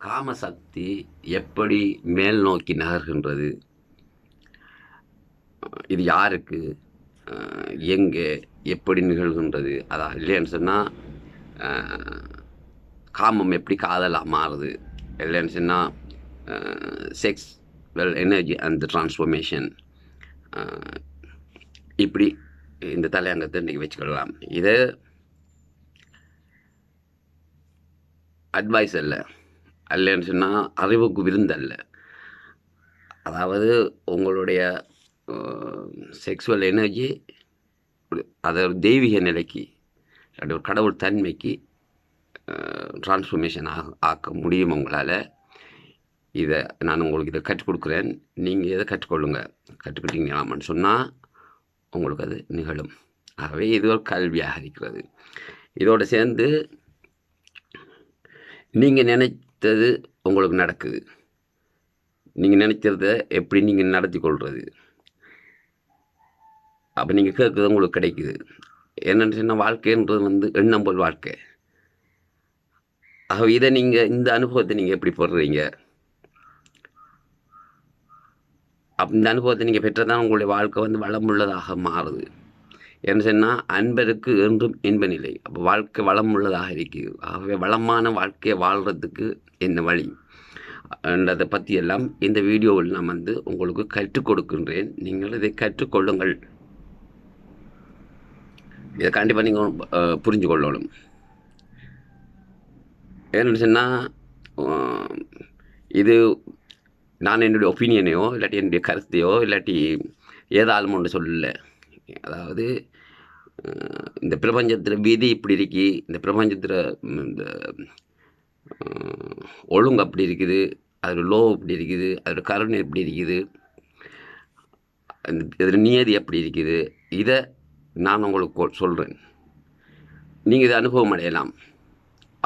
காமசக்தி எப்படி மேல் நோக்கி நகர்கின்றது, இது யாருக்கு, எங்கே, எப்படி நிகழ்கின்றது, அதான் இல்லைன்னு சொன்னால் காமம் எப்படி காதலாக மாறுது, இல்லைன்னு சொன்னால் செக்ஸ் எனர்ஜி அண்ட் ட்ரான்ஸ்ஃபர்மேஷன், இப்படி இந்த தலையங்கத்தை இன்றைக்கி வச்சுக்கொள்ளலாம். இதை அட்வைஸ் அல்ல, அல்லன்னு சொன்னால் அறிவுக்கு விருந்தல்ல. அதாவது உங்களுடைய செக்ஸுவல் எனர்ஜி அதை தெய்வீக நிலைக்கு, ஒரு கடவுள் தன்மைக்கு ட்ரான்ஸ்ஃபர்மேஷன் ஆக்க முடியும் உங்களால். இதை நான் உங்களுக்கு இதை கற்றுக் கொடுக்குறேன். நீங்கள் இதை கற்றுக்கொள்ளுங்க. கற்றுக்கிட்டீங்களாமான்னு சொன்னால் உங்களுக்கு அது நிகழும். ஆகவே இது ஒரு கல்வியாக இருக்கிறது. இதோடு சேர்ந்து நீங்கள் நினைத்தது உங்களுக்கு நடக்குது. நீங்கள் நினைக்கிறத எப்படி நீங்கள் நடத்தி கொள்வது, அப்போ நீங்கள் கேட்குறது உங்களுக்கு கிடைக்குது. என்னென்னு சொன்னால் வாழ்க்கைன்றது எண்ணம் போல் வாழ்க்கை. ஆகவே இதை நீங்கள் இந்த அனுபவத்தை நீங்கள் எப்படி போடுறீங்க, இந்த அனுபவத்தை நீங்கள் பெற்றதான் உங்களுடைய வாழ்க்கை வளமுள்ளதாக மாறுது. என்ன சொன்னால் அன்பருக்கு என்றும் இன்ப நிலை. அப்போ வாழ்க்கை வளமுள்ளதாக இருக்குது. ஆகவே வளமான வாழ்க்கையை வாழ்கிறதுக்கு என்ன வழி என்றதை பற்றியெல்லாம் இந்த வீடியோவில் நான் உங்களுக்கு கற்றுக் கொடுக்கின்றேன். நீங்கள் இதை கற்றுக்கொள்ளுங்கள். இதை கண்டிப்பாக நீங்கள் புரிஞ்சு கொள்ளணும். ஏன்னு சொன்னால் இது நான் என்னுடைய ஒப்பீனியனையோ இல்லாட்டி என்னுடைய கருத்தையோ இல்லாட்டி ஏதாலும் ஒன்று சொல்லலை. அதாவது இந்த பிரபஞ்சத்தில் விதி இப்படி இருக்கு, இந்த பிரபஞ்சத்தில் இந்த ஒழுங்கு அப்படி இருக்குது, அதில் லோ இப்படி இருக்குது, அதில் கருணை எப்படி இருக்குது, இதில் நியதி எப்படி இருக்குது, இதை நான் உங்களுக்கு சொல்கிறேன். நீங்கள் இதை அனுபவம் அடையலாம்.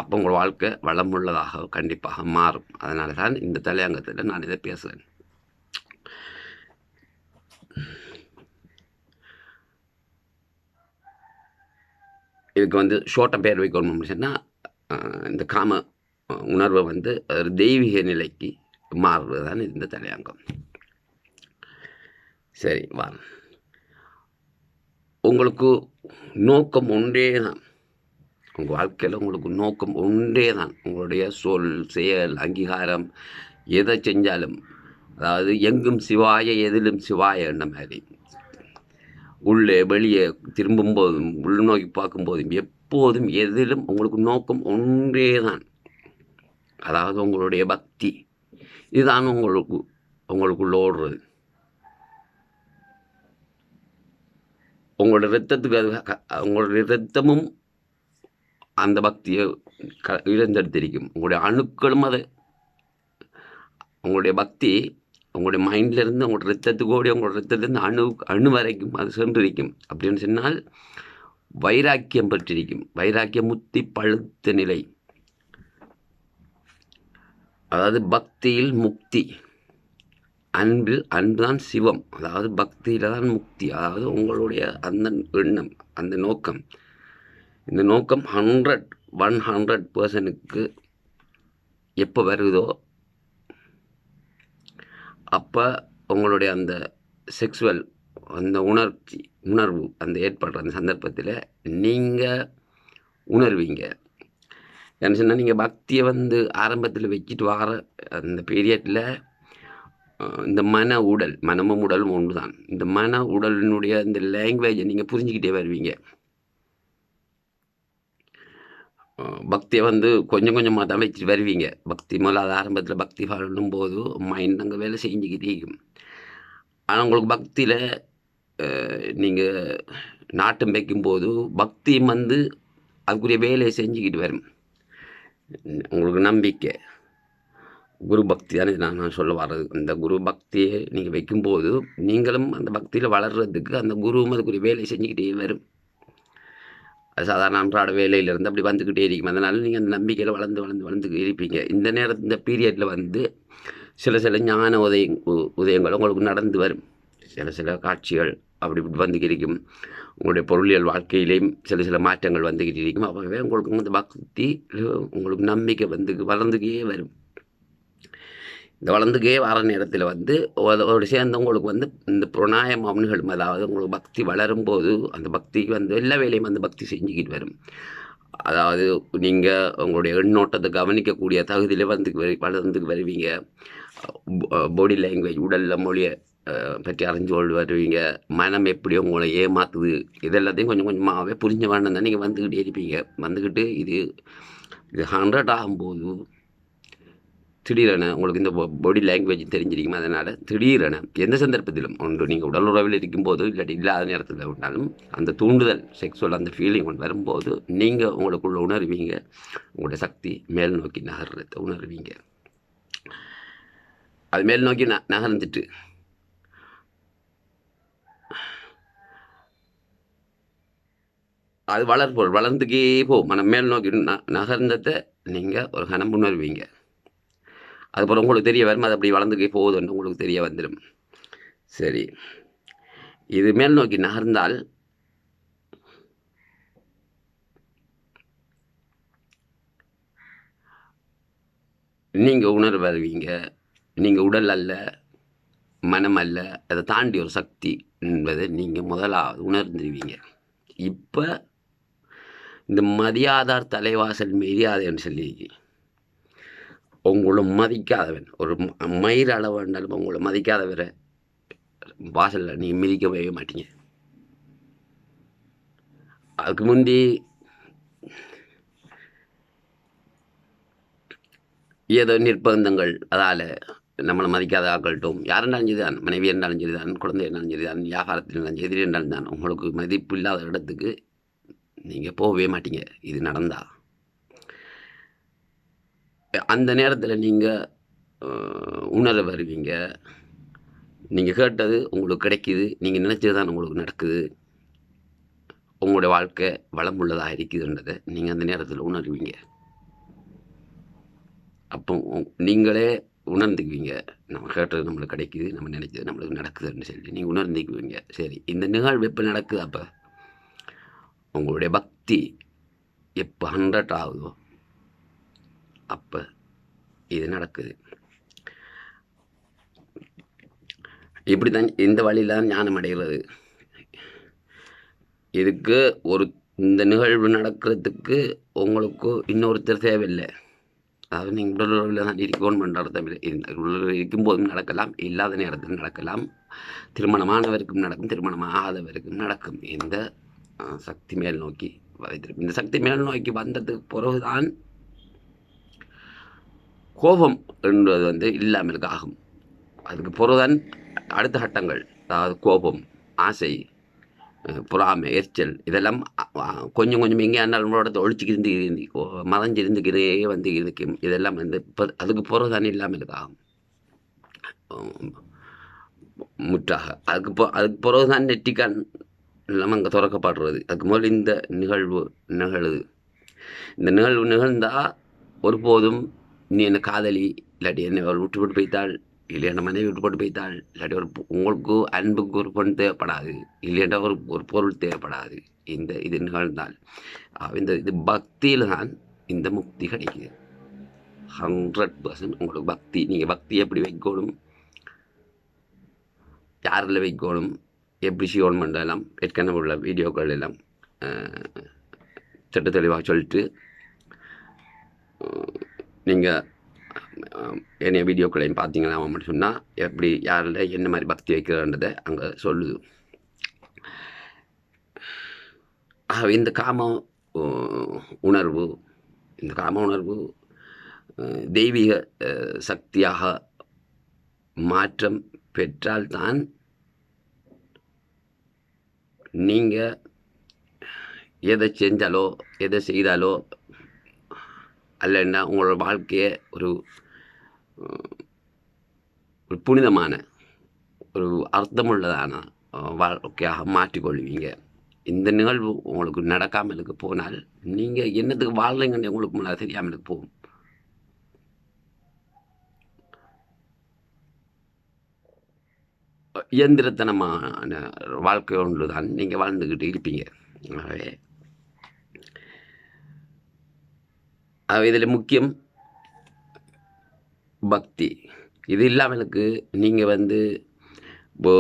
அப்போ உங்கள் வாழ்க்கை வளமுள்ளதாக கண்டிப்பாக மாறும். அதனால தான் இந்த தலையங்கத்தில் நான் இதை பேசுகிறேன். இதுக்கு ஷோர்ட்டாக பேர் வைக்கணும் சொன்னால் இந்த காம உணர்வை ஒரு தெய்வீக நிலைக்கு மாறுவது தான் இந்த தலையங்கம். சரி, வா. உங்களுக்கு நோக்கம் ஒன்றே தான். உங்கள் வாழ்க்கையில் உங்களுக்கு நோக்கம் ஒன்றே தான். உங்களுடைய சொல், செயல், அங்கீகாரம் எதை செஞ்சாலும், அதாவது எங்கும் சிவாய எதிலும் சிவாய என்ற மாதிரி, உள்ளே வெளியே திரும்பும் போதும் உள்நோக்கி பார்க்கும்போதும் எப்போதும் எதிலும் உங்களுக்கு நோக்கம் ஒன்றே தான். அதாவது உங்களுடைய பக்தி இதுதான் உங்களுக்குள்ள ஓடுறது. உங்களுடைய ரத்தத்துக்கு உங்களுடைய ரத்தமும் அந்த பக்தியை இழந்தெடுத்திருக்கும். உங்களுடைய அணுக்களும் அதை, உங்களுடைய பக்தி உங்களுடைய மைண்ட்லேருந்து உங்களோட ரத்தத்துக்கு ஓடி உங்களோட ரத்தத்துலேருந்து அணு வரைக்கும் அது சென்றிருக்கும். அப்படின்னு சொன்னால் வைராக்கியம் பெற்றிருக்கும். வைராக்கியம் முத்தி பழுத்த நிலை. அதாவது பக்தியில் முக்தி, அன்பில் அன்புதான் சிவம். அதாவது பக்தியில் தான் முக்தி. அதாவது உங்களுடைய அந்த எண்ணம், அந்த நோக்கம், இந்த நோக்கம் 100% எப்போ வருதோ அப்போ உங்களுடைய அந்த செக்ஸுவல் அந்த உணர்வு அந்த ஏற்படுற அந்த சந்தர்ப்பத்தில் நீங்கள் உணர்வீங்க. என்ன சொன்னால் நீங்கள் பக்தியை ஆரம்பத்தில் வச்சுட்டு வர அந்த பீரியடில் இந்த மனமும் உடலும் ஒன்று தான். இந்த மன உடலினுடைய இந்த லாங்குவேஜை நீங்கள் புரிஞ்சுக்கிட்டே வருவீங்க. பக்தியை கொஞ்சம் கொஞ்சமாக தான் வச்சுட்டு வருவீங்க. பக்தி முதல்ல ஆரம்பத்தில் பக்தி பண்ணும்போது மைண்ட் அங்கே வேலை செஞ்சுக்கிட்டே இருக்கும். ஆனால் உங்களுக்கு பக்தியில் நீங்கள் நாட்டம் வைக்கும்போது பக்தியும் அதுக்குரிய வேலையை செஞ்சுக்கிட்டு வரும். உங்களுக்கு நம்பிக்கை, குரு பக்தி தானே நான் சொல்ல வர்றது. அந்த குரு பக்தியை நீங்கள் வைக்கும்போது நீங்களும் அந்த பக்தியில் வளர்கிறதுக்கு அந்த குருவும் அதுக்குரிய வேலையை செஞ்சுக்கிட்டே வரும். அது சாதாரண அன்றாட வேலையிலேருந்து அப்படி வந்துக்கிட்டே இருக்கும். அதனால் நீங்கள் அந்த நம்பிக்கையில் வளர்ந்து இருப்பீங்க. இந்த நேரத்தில் இந்த பீரியடில் சில ஞான உதயங்கள் உங்களுக்கு நடந்து வரும். சில காட்சிகள் அப்படி இப்படி இருக்கும். உங்களுடைய பொருளியல் வாழ்க்கையிலேயும் சில மாற்றங்கள் வந்துக்கிட்டு இருக்கும். அப்போவே உங்களுக்கு பக்தி உங்களுக்கு நம்பிக்கை வளர்ந்துக்கே வரும். இந்த வளர்ந்துக்கே வர நேரத்தில் வந்து அதோடு சேர்ந்து உங்களுக்கு வந்து இந்த பிராணாயாமம் நிகழும். அதாவது உங்களுக்கு பக்தி வளரும்போது அந்த பக்திக்கு வந்து எல்லா வேலையும் வந்து பக்தி செஞ்சுக்கிட்டு வரும். அதாவது நீங்கள் உங்களுடைய எண்ணோட்டத்தை கவனிக்கக்கூடிய தகுதியில் வந்து வளர்ந்து வருவீங்க. பாடி லாங்குவேஜ் உடலில் மொழியை பற்றி அறிஞ்சு கொண்டு வருவீங்க. மனம் எப்படி உங்களை ஏமாத்துது இதெல்லாத்தையும் கொஞ்சம் கொஞ்சமாகவே புரிஞ்ச வேண்டாம் தான் நீங்கள் வந்துக்கிட்டே இருப்பீங்க. வந்துக்கிட்டு இது 100 ஆகும்போது திடீரென உங்களுக்கு இந்த பாடி லாங்குவேஜ் தெரிஞ்சிருக்கும். அதனால் திடீரென எந்த சந்தர்ப்பத்திலும் ஒன்று நீங்கள் உடல் உறவில் இருக்கும்போது இல்லாட்டி இல்லாத நேரத்தில் இருந்தாலும் அந்த தூண்டுதல் செக்ஸுவல் அந்த ஃபீலிங் ஒன்று வரும்போது நீங்கள் உங்களுக்குள்ள உணர்வீங்க. உங்களுடைய சக்தி மேல் நோக்கி நகர்றதை உணர்வீங்க. அது மேல் நோக்கி நகர்ந்துட்டு அது வளர்ந்துக்கே போகும். மனம் மேல் நோக்கி நகர்ந்ததை நீங்கள் ஒரு கணம் உணர்வீங்க. அதுக்கப்புறம் உங்களுக்கு தெரிய வரும். அது அப்படி வளர்ந்துக்கே போகுதுன்னு உங்களுக்கு தெரிய வந்துடும். சரி, இது மேல் நோக்கி நகர்ந்தால் நீங்கள் உணர்வு வருவீங்க. நீங்கள் உடல் அல்ல, மனம் அல்ல, அதை தாண்டி ஒரு சக்தி என்பதை நீங்கள் முதலாவது உணர்ந்துருவீங்க. இப்போ இந்த மதியாதார் தலைவாசல் மரியாதைன்னு சொல்லி உங்களை மதிக்காதவன் ஒரு மயிர் அளவு வேண்டாலும் உங்களை மதிக்காதவரை வாசலில் நீங்கள் மிதிக்கவே மாட்டீங்க. அதுக்கு முந்தி ஏதோ நிர்பந்தங்கள் அதால் நம்மளை மதிக்காத ஆக்கள்ட்டும் யார் இருந்தாலும் சரிதான், மனைவி இருந்தாலும் சரிதான், குழந்தை இருந்தாலும் சரிதான், வியாபாரத்தில் இருந்தாலும் எதிரி இருந்தாலும் தான் உங்களுக்கு மதிப்பு இல்லாத இடத்துக்கு நீங்கள் போகவே மாட்டீங்க. இது நடந்தா அந்த நேரத்தில் நீங்கள் உணர வருவீங்க. நீங்கள் கேட்டது உங்களுக்கு கிடைக்கிது, நீங்கள் நினச்சது தான் உங்களுக்கு நடக்குது, உங்களுடைய வாழ்க்கை வளமுள்ளதாக இருக்குதுன்றதை நீங்கள் அந்த நேரத்தில் உணர்வீங்க. அப்போ நீங்களே உணர்ந்துக்குவீங்க. நம்ம கேட்டது நம்மளுக்கு கிடைக்குது, நம்ம நினைச்சது நம்மளுக்கு நடக்குதுன்னு சொல்லி நீங்கள் உணர்ந்துக்குவீங்க. சரி, இந்த நிகழ்வு எப்போ நடக்குது? அப்போ உங்களுடைய பக்தி எப்போ 100 ஆகுதோ அப்போ இது நடக்குது. இப்படி தான் இந்த வழியில் தான் ஞானம் அடைகிறது. இதுக்கு இந்த நிகழ்வு நடக்கிறதுக்கு உங்களுக்கு இன்னொருத்தர் தேவையில்லை. அதாவது நீங்கள் உடல் உறவில் தான் இருக்கணும் என்ற அர்த்தம் இல்லை. உடல் இருக்கும்போதும் நடக்கலாம், இல்லாத நேரத்தில் நடக்கலாம், திருமணமானவருக்கும் நடக்கும், திருமணமாகாதவருக்கும் நடக்கும். இந்த சக்தி மேல் நோக்கி வைத்திருக்கும். இந்த சக்தி மேல் நோக்கி வந்ததுக்கு பிறகுதான் கோபம் என்பது வந்து இல்லாமல் ஆகும். அதுக்கு பிறகுதான் அடுத்த கட்டங்கள், அதாவது கோபம், ஆசை, பொறாமை, எரிச்சல் இதெல்லாம் கொஞ்சம் கொஞ்சம் எங்கே நம்மளோட ஒழிச்சிக்கிருந்து மறைஞ்சிருந்துக்கிறே வந்து இருக்கும். இதெல்லாம் வந்து இப்போ அதுக்கு பிறகுதான் இல்லாமல் ஆகும் முற்றாக. அதுக்கு பிறகுதான் நெற்றிக்கான் எல்லாம் அங்கே திறக்கப்படுறது. அதுக்கு முதல் இந்த நிகழ்வு நிகழுது. இந்த நிகழ்வு நிகழ்ந்தால் ஒருபோதும் நீ என்னை காதலி, இல்லாட்டி என்னை விட்டு போய்த்தாள், இல்லையாண்ட மனைவி விட்டு போட்டு போய்த்தாள், இல்லாட்டி உங்களுக்கு அன்புக்கு ஒரு பொண்ணு தேவைப்படாது, இல்லையாண்டா ஒரு பொருள் தேவைப்படாது. இது நிகழ்ந்தால் இது பக்தியில் தான் இந்த முக்தி கிடைக்குது. 100% உங்களுக்கு பக்தி. நீங்கள் பக்தி எப்படி வைக்கணும், யாரில் வைக்கணும், எப்படி செய்யணும் பண்ணலாம் ஏற்கனவே உள்ள வீடியோக்கள் எல்லாம் சட்ட தெளிவாக சொல்லிட்டு நீங்கள் என்னைய வீடியோக்களையும் பார்த்தீங்கன்னா மட்டும் சொன்னால் எப்படி யாரில் என்ன மாதிரி பக்தி வைக்கிறன்றதை அங்கே சொல்லுது. ஆகவே இந்த காம உணர்வு தெய்வீக சக்தியாக மாற்றம் பெற்றால்தான் நீங்கள் எதை செஞ்சாலோ எதை செய்தாலோ அல்லன்னா உங்களோட வாழ்க்கையை ஒரு புனிதமான ஒரு அர்த்தமுள்ளதான வாழ்க்கையாக மாற்றிக்கொள்வீங்க. இந்த நிகழ்வு உங்களுக்கு நடக்காமலுக்கு போனால் நீங்கள் என்னத்துக்கு வாழ்றீங்கன்னு உங்களுக்கு முன்னாடி தெரியாமலுக்கு போகும். இயந்திரத்தனமான வாழ்க்கை ஒன்று தான் நீங்கள் வாழ்ந்துக்கிட்டு இருப்பீங்க. ஆகவே இதில் முக்கியம் பக்தி. இது இல்லாமலுக்கு நீங்கள் வந்து இப்போ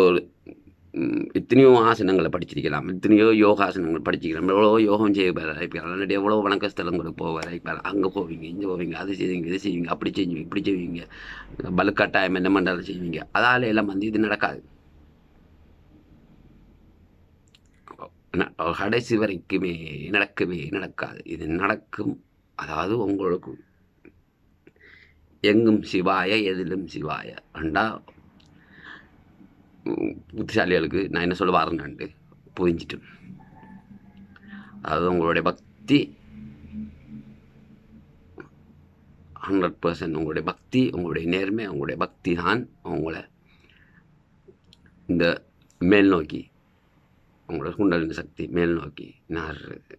எத்தனையோ ஆசனங்களை படிச்சிருக்கலாம், எத்தனையோ யோகாசனங்கள் படிச்சிருக்கலாம், எவ்வளோ யோகம் செய்ய வரைப்பார், இல்லாட்டி எவ்வளோ வணக்க ஸ்தலங்களுக்கு போக வரைப்பார். அங்கே போவீங்க, இங்கே போவீங்க, அது செய்வீங்க, இது செய்வீங்க, அப்படி செய்வீங்க, இப்படி செய்வீங்க, வலுக்கட்டாயம் என்ன மண்டாலும் செய்வீங்க. அதால் எல்லாம் வந்து இது நடக்காது. கடைசி வரைக்குமே நடக்காது. இது நடக்கும். அதாவது உங்களுக்கு எங்கும் சிவாய எதிலும் சிவாய அண்டா புத்திசாலிகளுக்கு நான் என்ன சொல்ல வரேன்னு புரிஞ்சிட்டு, அதாவது உங்களுடைய பக்தி 100%, உங்களுடைய பக்தி, உங்களுடைய நேர்மை, உங்களுடைய பக்தி தான் உங்களை இந்த மேல் நோக்கி, உங்களோட குண்டலினி சக்தி மேல் நோக்கி நகர்றது.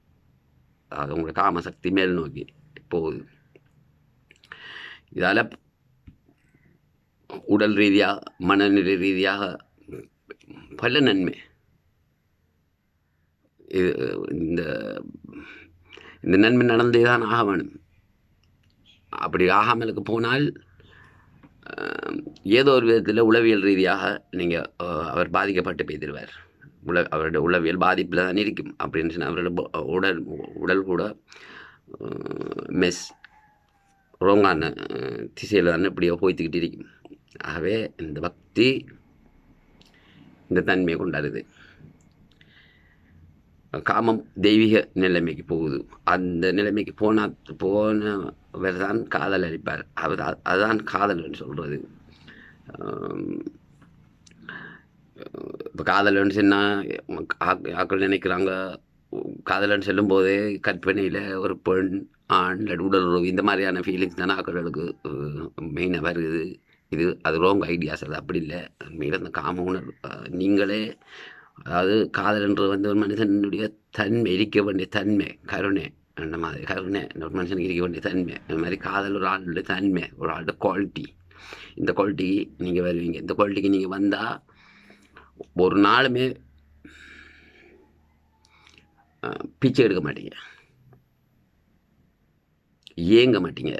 அதாவது உங்களோட காம சக்தி மேல் நோக்கி போகுது. இதால் உடல் ரீதியாக, மனநிலை ரீதியாக பல நன்மை. இது இந்த இந்த நன்மை நடந்தே தான் ஆக வேணும். அப்படி ஆகாமலுக்கு போனால் ஏதோ ஒரு விதத்தில் உளவியல் ரீதியாக நீங்கள் அவர் பாதிக்கப்பட்டு போய்திருவார். அவருடைய உளவியல் பாதிப்பில் தான் இருக்கும். அப்படின்னு சொன்னால் அவரோட உடல் கூட ரோங்கான திசையில் தானே இப்படியோ போய்த்துக்கிட்டு இருக்கும். ஆகவே இந்த பக்தி இந்த தன்மையை கொண்டாடுது. காமம் தெய்வீக நிலைமைக்கு போகுது. அந்த நிலைமைக்கு போனவர் தான் காதல் அளிப்பார். அதுதான் காதல்னு சொல்கிறது. இப்போ காதல்னு சொன்னால் ஆக்கள் நினைக்கிறாங்க, காதலன்னு சொல்லும்போதே கற்பனையில் ஒரு பெண், ஆண், உடல் உறவு, இந்த மாதிரியான ஃபீலிங்ஸ் தானே ஆக்களுக்கு மெயினாக வருது. அது ராங் ஐடியாஸ். அது அப்படி இல்லை. மீது அந்த காம உணர்வு நீங்களே, அதாவது காதல்ன்றது வந்து ஒரு மனுஷனுடைய தன்மை, இருக்க வேண்டிய தன்மை, கருணை. அந்த மாதிரி கருணை ஒரு மனுஷனுக்கு இருக்க வேண்டிய தன்மை. அந்த மாதிரி காதல் ஒரு ஆளுடைய தன்மை, ஒரு ஆளுடைய குவாலிட்டி. இந்த குவாலிட்டிக்கு நீங்கள் வருவீங்க. இந்த குவாலிட்டிக்கு நீங்கள் வந்தால் ஒரு நாளுமே பிச்சை எடுக்க மாட்டீங்க, ஏங்க மாட்டீங்க.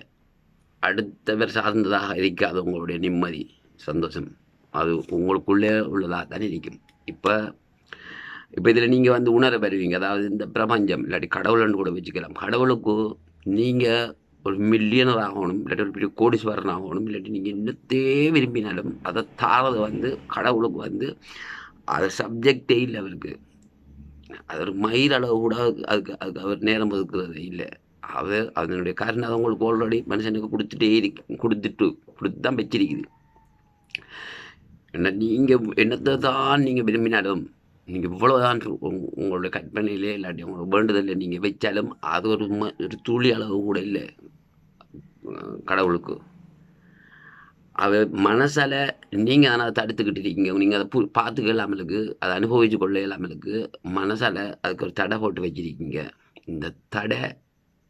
அடுத்தவர் சார்ந்ததாக இருக்காது உங்களுடைய நிம்மதி, சந்தோஷம். அது உங்களுக்குள்ளே உள்ளதாக தானே இருக்கும். இப்போ இதில் நீங்கள் வந்து உணர வருவீங்க. அதாவது இந்த பிரபஞ்சம் இல்லாட்டி கடவுள்னு கூட வச்சுக்கலாம். கடவுளுக்கு நீங்கள் ஒரு மில்லியனர் ஆகணும், இல்லாட்டி ஒரு பெரிய கோடீஸ்வரன் ஆகணும், இல்லாட்டி நீங்கள் இன்னத்தே விரும்பினாலும் அதை தாரது வந்து கடவுளுக்கு வந்து அது சப்ஜெக்டே இல்லை அவருக்கு. அது ஒரு மயிர் அளவு கூட அதுக்கு அவர் நேரம் ஒதுக்குறது இல்லை. அதனுடைய காரணம் அதை உங்களுக்கு ஆல்ரெடி மனுஷனுக்கு கொடுத்துட்டு தான் வச்சிருக்குது. என்ன நீங்கள் என்னத்தை தான் நீங்கள் விரும்பினாலும், நீங்கள் இவ்வளோதான் உங்களுடைய கற்பனையிலே இல்லாட்டி உங்களோட வேண்டுதலில் நீங்கள் வச்சாலும் அது ஒரு துளி அளவு கூட இல்லை கடவுளுக்கு. அவ மனசால் நீங்கள் தானே அதை தடுத்துக்கிட்டு இருக்கீங்க. நீங்கள் அதை பார்த்துக்க இல்லாமலுக்கு, அதை அனுபவிச்சு கொள்ள இல்லாமலுக்கு மனசால் அதுக்கு ஒரு தடை போட்டு வச்சிருக்கீங்க. இந்த தடை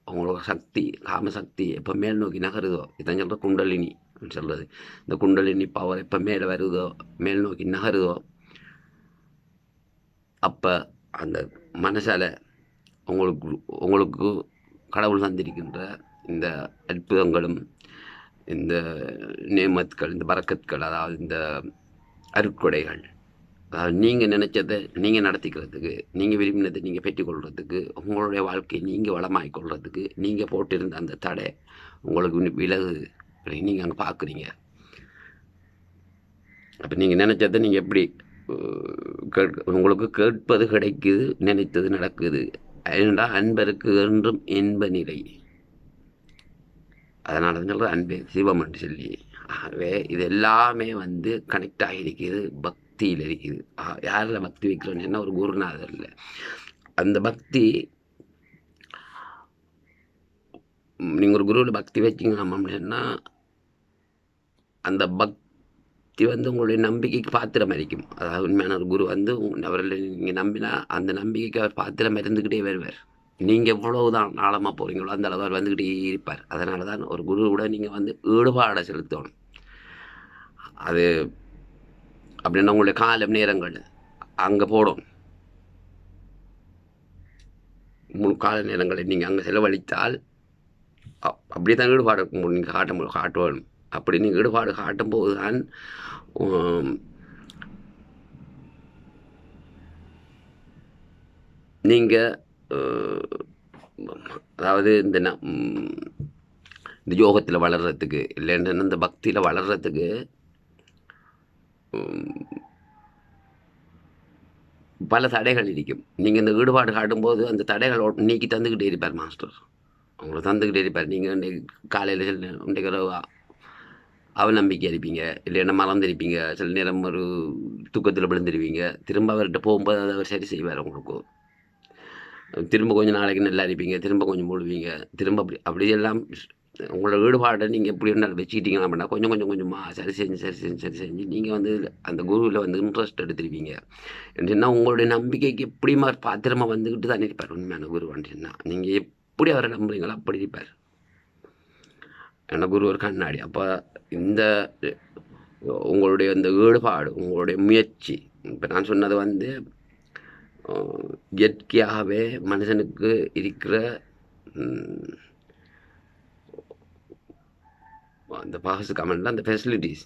உங்களோட சக்தி, காமசக்தி எப்போ மேல் நோக்கி நகருதோ, இதான் சொல்கிற குண்டலினி சொல்கிறது. இந்த குண்டலினி பவர் எப்போ மேலே வருதோ, மேல் நோக்கி நகருதோ, அப்போ அந்த மனசால் உங்களுக்கு கடவுள் தந்திருக்கின்ற இந்த அற்புதங்களும், இந்த நேமத்துக்கள், இந்த பரக்கத்துக்கள், அதாவது இந்த அருட்கொடைகள், அதாவது நீங்கள் நினச்சதை நீங்கள் நடத்திக்கிறதுக்கு, நீங்கள் விரும்பினதை நீங்கள் பெற்றுக்கொள்கிறதுக்கு, உங்களுடைய வாழ்க்கையை நீங்கள் வளமாக்கிக்கொள்கிறதுக்கு நீங்கள் போட்டிருந்த அந்த தடை உங்களுக்கு விலகு நீங்கள் அங்கே பார்க்குறீங்க. அப்போ நீங்கள் நினச்சதை நீங்கள் எப்படி உங்களுக்கு கேட்பது கிடைக்குது, நினைத்தது நடக்குது. ஏனென்றால் அன்பருக்கு என்றும் இன்ப நிலை. அதனால தான் சொல்கிற அன்பே சிவம் என்று சொல்லி. ஆகவே இது எல்லாமே வந்து கனெக்ட் ஆகியிருக்குது, பக்தியில் இருக்குது. யாரில் பக்தி வைக்கிறோன்னு என்ன, ஒரு குருநாதர் இல்லை. அந்த பக்தி நீங்கள் ஒரு குருவில் பக்தி வச்சிங்க அப்படின்னா, அந்த பக்தி வந்து உங்களுடைய நம்பிக்கைக்கு பாத்திரம் இருக்கும். அதாவது உண்மையான ஒரு குரு வந்து அவர்களை நீங்கள் நம்பினா அந்த நம்பிக்கைக்கு அவர் பாத்திரம் இருந்துக்கிட்டே வருவார். நீங்கள் எவ்வளவுதான் ஆழமாக போகிறீங்களோ அந்த அளவு அவர் வந்துக்கிட்டே இருப்பார். அதனால தான் ஒரு குரு கூட நீங்கள் வந்து ஈடுபாடை செலுத்தணும். அது அப்படின்னா உங்களுடைய காலம் நேரங்கள் அங்கே போடும். கால நேரங்களை நீங்கள் அங்கே செலவழித்தால் அப்படியே தான் ஈடுபாடு நீங்கள் காட்டணும். அப்படி நீங்கள் ஈடுபாடு காட்டும்போது தான் நீங்கள் அதாவது இந்த யோகத்தில் வளர்கிறதுக்கு இல்லைன்னா இந்த பக்தியில் வளர்கிறதுக்கு பல தடைகள் இருக்கும். நீங்கள் இந்த ஈடுபாடு காட்டும்போது அந்த தடைகள் நீக்கி தந்துக்கிட்டே இருப்பார் மாஸ்டர். அவங்கள தந்துக்கிட்டே இருப்பார். நீங்கள் இன்றைக்கு காலையில் இன்றைக்கு அவநம்பிக்கை இருப்பீங்க, இல்லைன்னா மறந்துருப்பீங்க, சில நேரம் ஒரு தூக்கத்தில் விழுந்துருவீங்க. திரும்ப அவர்கிட்ட போகும்போது அதை அவர் சரி செய்வார் உங்களுக்கு. திரும்ப கொஞ்சம் நாளைக்கு நல்லா இருப்பீங்க, திரும்ப கொஞ்சம் போடுவீங்க, திரும்ப அப்படியெல்லாம் உங்களோட ஈடுபாடை நீங்கள் எப்படி இருந்தாலும் வச்சுக்கிட்டீங்கன்னா அப்படின்னா கொஞ்சம் கொஞ்சம் கொஞ்சமாக சரி செஞ்சு நீங்கள் அந்த குருவில் இன்ட்ரெஸ்ட் எடுத்துருவீங்க. எப்படின்னா உங்களுடைய நம்பிக்கைக்கு எப்படிமா பாத்திரமா வந்துக்கிட்டு தான் இருப்பார் உண்மையான குருவான்ட்டுன்னா. நீங்கள் எப்படி அவரை நம்புறீங்களோ அப்படி இருப்பார். ஏன்னா குரு ஒரு கண்ணாடி. அப்போ இந்த உங்களுடைய இந்த ஈடுபாடு, உங்களுடைய முயற்சி, இப்போ நான் சொன்னது இயற்கையாகவே மனுஷனுக்கு இருக்கிற அந்த பாகசு கமெண்ட்ல அந்த ஃபெசிலிட்டிஸ்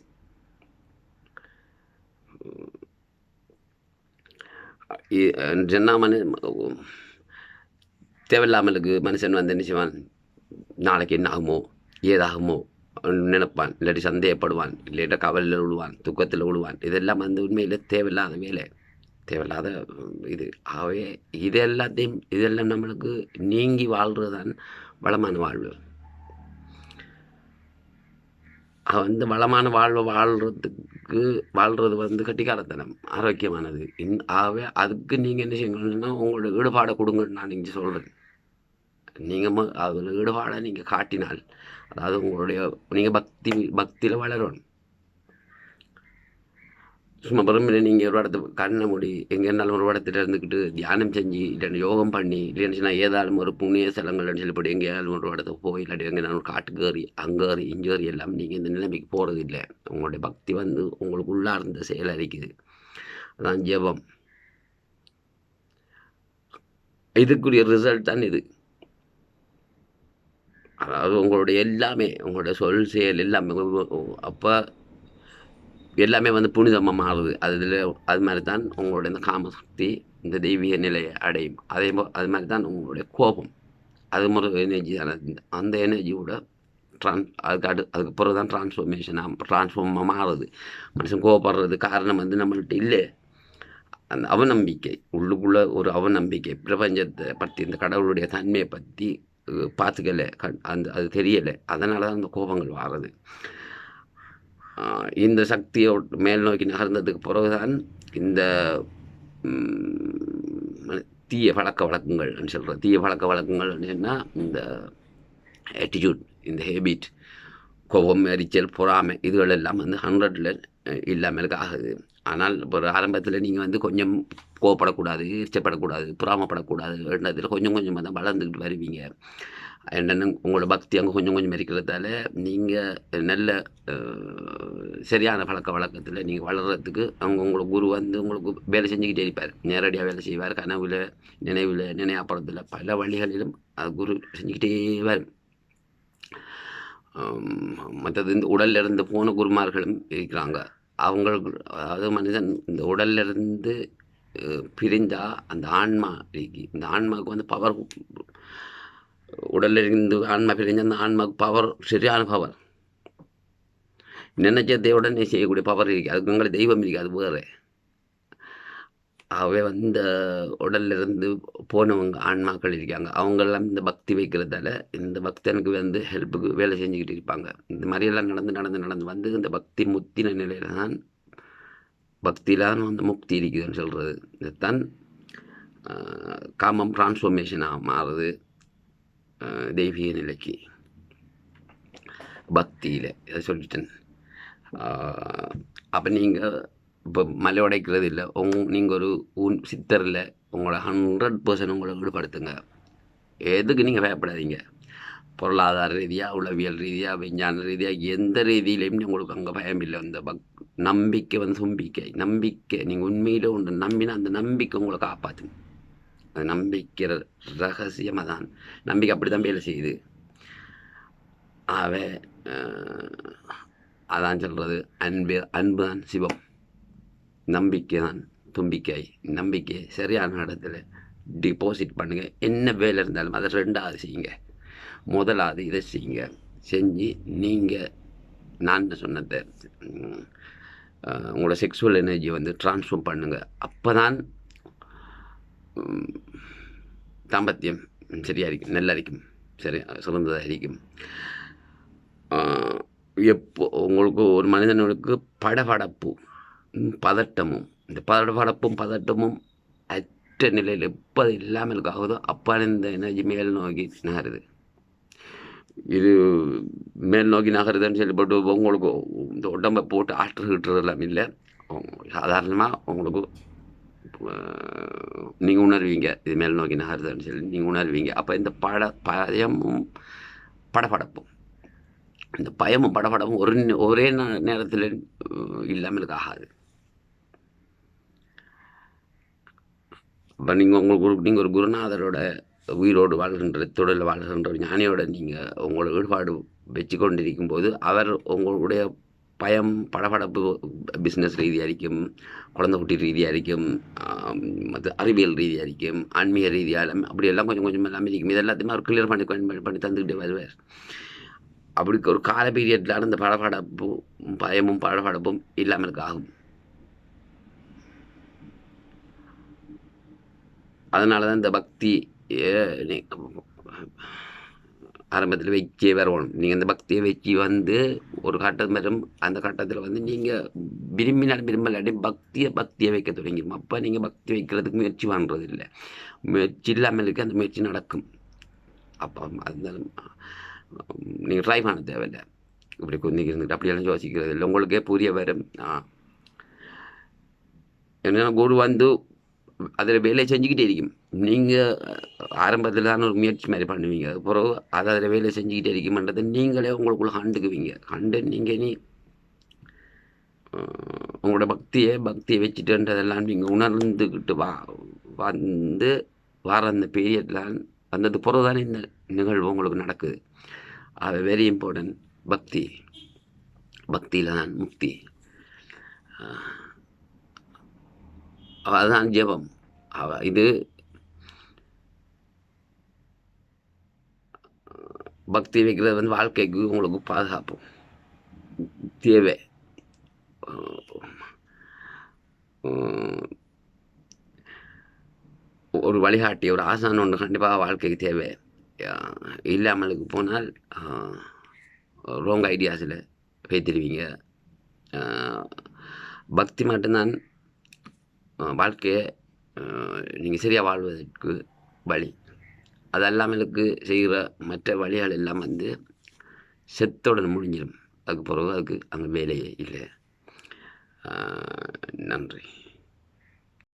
ஜென்னா தேவையில்லாமலுக்கு மனுஷன் என்ன செய்வான், நாளைக்கு என்ன ஆகுமோ ஏதாகுமோ நினைப்பான், இல்லாட்டி சந்தேகப்படுவான், இல்லாட்ட கவலில் விழுவான், துக்கத்தில் விழுவான். இதெல்லாம் உண்மையில் தேவையில்லாத வேலை, தேவையில்லாத இது. ஆகவே இதெல்லாம் நம்மளுக்கு நீங்கி வாழ்கிறது தான் வளமான வாழ்வு. வளமான வாழ்வை வாழ்கிறது கட்டிக்காரத்தனம், ஆரோக்கியமானது. ஆகவே அதுக்கு நீங்கள் என்ன செய்யணும்னா உங்களோட ஈடுபாடை கொடுங்கன்னு நான் இங்கே சொல்கிறேன். நீங்கள் அதில் ஈடுபாடை நீங்கள் காட்டினால், அதாவது நீங்கள் பக்தியில் வளரணும். சும்மா பெருமையில நீங்கள் ஒரு இடத்த கண்ணை மூடி எங்கே இருந்தாலும் ஒரு இடத்துல இருந்துக்கிட்டு தியானம் செஞ்சு இல்லைன்னா யோகம் பண்ணி இல்லைன்னு ஏதாலும் ஒரு புண்ணிய ஸ்தலங்கள்னு சொல்லப்படி எங்கேயாலும் ஒரு இடத்துக்கு போய் இல்லாட்டி எங்கே ஒரு காட்டுக்கு ஏறி அங்கே ஏறி இங்கே ஏறி எல்லாம் நீங்கள் இந்த நிலைமைக்கு போகிறது இல்லை. உங்களுடைய பக்தி உங்களுக்கு உள்ளார்ந்த செயல் அறிக்குது. அதான் ஜெபம். இதுக்குரிய ரிசல்ட் தான் இது. அதாவது உங்களுடைய எல்லாமே, உங்களுடைய சொல் செயல் எல்லாமே அப்போ எல்லாமே புனிதமாக மாறுது. அது மாதிரி தான் உங்களுடைய இந்த காமசக்தி இந்த தெய்வீக நிலையை அடையும். அது மாதிரி தான் உங்களுடைய கோபம், அது ஒரு எனர்ஜி தானே. அந்த எனர்ஜியோட அதுக்கு பிறகு தான் டிரான்ஸ்ஃபார்மாக மாறுது. மனுஷன் கோபப்படுறது காரணம் நம்மள்கிட்ட இல்லை, அந்த அவநம்பிக்கை, உள்ளுக்குள்ளே ஒரு அவநம்பிக்கை, பிரபஞ்சத்தை பற்றி இந்த கடவுளுடைய தன்மையை பற்றி பார்த்துக்கலை, அது தெரியலை. அதனால தான் அந்த கோபங்கள் வாருது. இந்த சக்தியை மேல் நோக்கி நகர்ந்ததுக்கு பிறகுதான் இந்த தீய பழக்க வழக்கங்கள்னு சொல்கிறேன். தீய பழக்க வழக்கங்கள்னு சொன்னால் இந்த ஆட்டிடியூட், இந்த ஹேபிட், கோபம், எரிச்சல், பொறாமை, இதுகள் எல்லாம் 100ல் இல்லாமலுக்கு ஆகுது. ஆனால் ஒரு ஆரம்பத்தில் நீங்கள் கொஞ்சம் கோவப்படக்கூடாது, எரிச்சப்படக்கூடாது, பொறாமப்படக்கூடாது என்றதில் கொஞ்சம் கொஞ்சமாக தான் வளர்ந்துக்கிட்டு வருவீங்க. என்னென்ன உங்களோட பக்தி அங்கே கொஞ்சம் கொஞ்சம் இருக்கிறதால நீங்கள் நல்ல சரியான பழக்க வழக்கத்தில் நீங்கள் வளர்கிறதுக்கு உங்களோட குரு உங்களுக்கு வேலை செஞ்சுக்கிட்டே இருப்பார். நேரடியாக வேலை செய்வார், கனவில், நினைவில், நினையாப்புறத்தில், பல வழிகளிலும் அது குரு செஞ்சுக்கிட்டே வரும். மற்றது இந்த உடல்ல இருந்து போன குருமார்களும் இருக்கிறாங்க. அவங்களுக்கு, அதாவது மனிதன் இந்த உடல்ல இருந்து பிரிஞ்சா அந்த ஆன்மா இருக்கு. இந்த ஆன்மாவுக்கு பவர், உடல்ல இருந்து ஆன்மா பிரிஞ்ச அந்த ஆன்மாவுக்கு பவர், சரியான பவர். நினைச்சதை உடனே செய்யக்கூடிய பவர் இருக்கு. அதுக்கு உங்களை தெய்வம் இருக்கு, அது வேறு. ஆகவே உடல்ல இருந்து போனவங்க ஆன்மாக்கள் இருக்காங்க. அவங்கெல்லாம் இந்த பக்தி வைக்கிறதால இந்த பக்தனுக்கு ஹெல்ப்புக்கு வேலை செஞ்சுக்கிட்டு இருப்பாங்க. இந்த மாதிரியெல்லாம் நடந்து இந்த பக்தி முத்தின நிலையில தான், பக்தியில் தான் முக்தி இருக்குதுன்னு சொல்கிறது. இதுதான் காமம் டிரான்ஸ்ஃபார்மேஷனாக மாறுது தெய்வீக நிலைக்கு பக்தியில். அதை சொல்லிட்டேன். அப்போ நீங்கள் இப்போ மலை உடைக்கிறது இல்லை, நீங்கள் ஒரு சித்தரில் உங்களை 100% உங்களை ஈடுபடுத்துங்க. எதுக்கு நீங்கள் பயப்படாதீங்க. பொருளாதார ரீதியாக, உளவியல் ரீதியாக, விஞ்ஞான ரீதியாக, எந்த ரீதியிலையும் உங்களுக்கு அங்கே பயம் இல்லை. அந்த நம்பிக்கை நம்பிக்கை நீங்கள் உண்மையிலே ஒன்று நம்பினா அந்த நம்பிக்கை உங்களை காப்பாற்றும். அது நம்பிக்கிற ரகசியமாக தான். நம்பிக்கை அப்படி தான் வேலை செய்யுது. ஆகவே அதான் சொல்கிறது, அன்பு தான் சிவம், நம்பிக்கை தான் தும்பிக்கை. நம்பிக்கை சரியான இடத்துல டிபாசிட் பண்ணுங்கள். என்ன வேலை இருந்தாலும் அதை 2வது செய்யுங்க. முதலாவது இதை செய்யுங்க. செஞ்சு நீங்கள் நான் சொன்னதை உங்களோட செக்ஸுவல் எனர்ஜியை வந்து ட்ரான்ஸ்ஃபார்ம் பண்ணுங்கள். அப்போ தான் தாம்பத்தியம் சரியாக இருக்கும், நல்லா இருக்கும், சரி சிறந்ததாக இருக்கும். எப்போ உங்களுக்கு ஒரு மனிதனுக்கு படபடப்பு பதட்டமும், இந்த பதட்டமும் அற்ற நிலையில் எப்போ அது இல்லாமல் ஆகுதோ அப்போ இந்த எனர்ஜி மேல் நோக்கி நகருது. இது மேல் நோக்கி நகருதுன்னு சொல்லிப்பட்டு உங்களுக்கு இந்த உடம்பை போட்டு ஆற்றுகிட்டுறது எல்லாம் இல்லை. சாதாரணமாக உங்களுக்கு நீங்கள் உணர்வீங்க இது மேல் நோக்கி நகருதுன்னு சொல்லி நீங்கள் உணர்வீங்க. அப்போ இந்த பயமும் படபடப்பும், இந்த பயமும் படபடப்பும் ஒரே நேரத்தில் இல்லாமல் ஆகாது. இப்போ நீங்கள் ஒரு குருநாதரோட உயிரோடு வாழ்கின்ற தொழில் வாழ்கின்ற ஞானியோட நீங்கள் உங்களோட ஈடுபாடு வச்சு கொண்டிருக்கும் போது அவர் உங்களுடைய பயம் படபடப்பு பிஸ்னஸ் ரீதியாக இருக்கும், குழந்தை குட்டி ரீதியாக இருக்கும், மற்ற அறிவியல் ரீதியாக இருக்கும், ஆன்மீக ரீதியாக அப்படியெல்லாம் கொஞ்சம் கொஞ்சம் எல்லாமே இருக்கும். இது எல்லாத்தையுமே அவர் கிளியர் பண்ணி தந்துக்கிட்டு வருவார். அப்படி ஒரு கால பீரியடில் அந்த படபடப்பு பயமும் படபடப்பும் இல்லாமல் ஆகும். அதனால தான் இந்த பக்தி ஆரம்பத்தில் வச்சே வரணும். நீங்கள் இந்த பக்தியை வச்சு வந்து ஒரு கட்டம் வரும். அந்த கட்டத்தில் வந்து நீங்கள் விரும்பலாட்டி பக்தியை வைக்க தொடங்கிடும். அப்போ நீங்கள் பக்தி வைக்கிறதுக்கு முயற்சி பண்ணுறது இல்லை. முயற்சி இல்லாமல் இருக்க அந்த முயற்சி நடக்கும். அப்போ அதனால நீங்கள் ட்ரை பண்ண தேவையில்லை. இப்படி கொஞ்சம் இருந்துட்டு அப்படியெல்லாம் யோசிக்கிறது இல்லை. உங்களுக்கே புரிய வரும். என்னென்னா குரு வந்து அதில் வேலை செஞ்சுக்கிட்டே இருக்கும். நீங்கள் ஆரம்பத்தில் தான் ஒரு முயற்சி மாதிரி பண்ணுவீங்க. பிறகு அதில் வேலை செஞ்சுக்கிட்டே இருக்குமென்றதை நீங்களே உங்களுக்குள்ள கண்டுக்குவீங்க. கண்டு நீங்கள் உங்களோட பக்தியை வச்சுட்டுன்றதெல்லாம் நீங்கள் உணர்ந்துக்கிட்டு வந்து வர அந்த பீரியட்லாம் வந்தது பிறகு தானே இந்த நிகழ்வு உங்களுக்கு நடக்குது. அது வெரி இம்பார்ட்டன்ட். பக்தியில் தான் முக்தி. அதுதான் ஜெபம். இது பக்தி வைக்கிறது வந்து வாழ்க்கைக்கு உங்களுக்கு பாதுகாப்பு தேவை. ஒரு வழிகாட்டி, ஒரு ஆசான் ஒன்று கண்டிப்பாக வாழ்க்கைக்கு தேவை. இல்லாமலுக்கு போனால் ராங் ஐடியாஸில் பேத்திருவீங்க. பக்தி மட்டும்தான் வாழ்க்கையை நீங்கள் சரியாக வாழ்வதற்கு வழி. அது அல்லாமலுக்கு செய்கிற மற்ற வழிகள் எல்லாம் வந்து செத்தோடு முடிஞ்சிடும். அதுக்கு பிறகு அதுக்கு அங்கே வேலையே இல்லை. நன்றி.